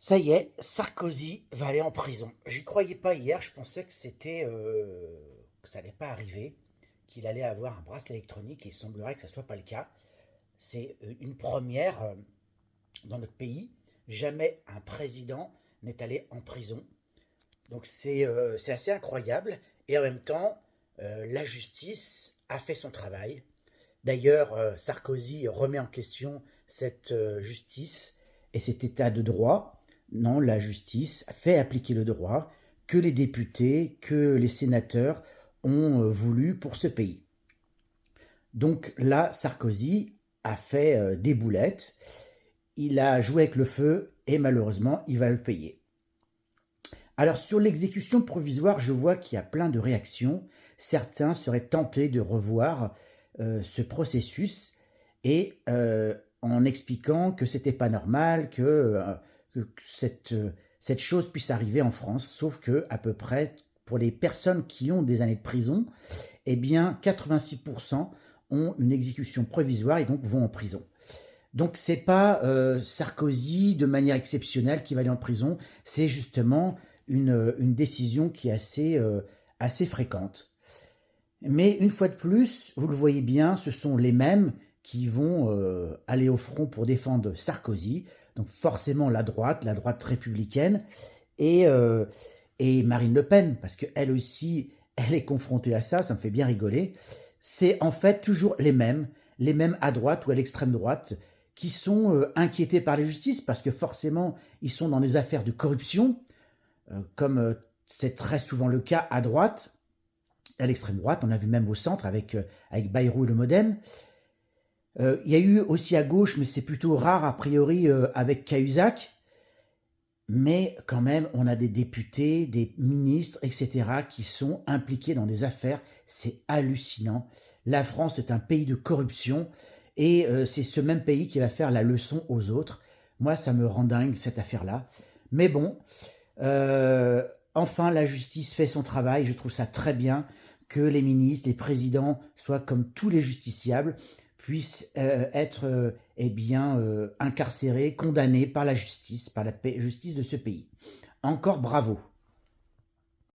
Ça y est, Sarkozy va aller en prison. J'y croyais pas hier, je pensais que que ça allait pas arriver, qu'il allait avoir un bracelet électronique, et il semblerait que ce soit pas le cas. C'est une première dans notre pays. Jamais un président n'est allé en prison. Donc c'est assez incroyable. Et en même temps, la justice a fait son travail. D'ailleurs, Sarkozy remet en question cette justice et cet état de droit. Non, la justice fait appliquer le droit que les députés, que les sénateurs ont voulu pour ce pays. Donc là, Sarkozy a fait des boulettes, il a joué avec le feu et malheureusement, il va le payer. Alors sur l'exécution provisoire, je vois qu'il y a plein de réactions. Certains seraient tentés de revoir ce processus et en expliquant que c'était pas normal que cette chose puisse arriver en France, sauf que à peu près pour les personnes qui ont des années de prison, eh bien 86% ont une exécution provisoire et donc vont en prison. Donc c'est pas Sarkozy de manière exceptionnelle qui va aller en prison, c'est justement une décision qui est assez fréquente. Mais une fois de plus, vous le voyez bien, ce sont les mêmes qui vont aller au front pour défendre Sarkozy, donc forcément la droite républicaine, et, euh, et Marine Le Pen, parce qu'elle aussi, elle est confrontée à ça, ça me fait bien rigoler. C'est en fait toujours les mêmes à droite ou à l'extrême droite, qui sont inquiétés par la justice, parce que forcément, ils sont dans des affaires de corruption, comme c'est très souvent le cas à droite, à l'extrême droite, on a vu même au centre avec Bayrou et le Modem. Il y a eu aussi à gauche, mais c'est plutôt rare a priori avec Cahuzac. Mais quand même, on a des députés, des ministres, etc., qui sont impliqués dans des affaires. C'est hallucinant. La France est un pays de corruption et c'est ce même pays qui va faire la leçon aux autres. Moi, ça me rend dingue cette affaire-là. Mais bon, euh, enfin, la justice fait son travail. Je trouve ça très bien que les ministres, les présidents soient comme tous les justiciables, puissent être incarcérés, condamnés par la justice de ce pays. Encore bravo.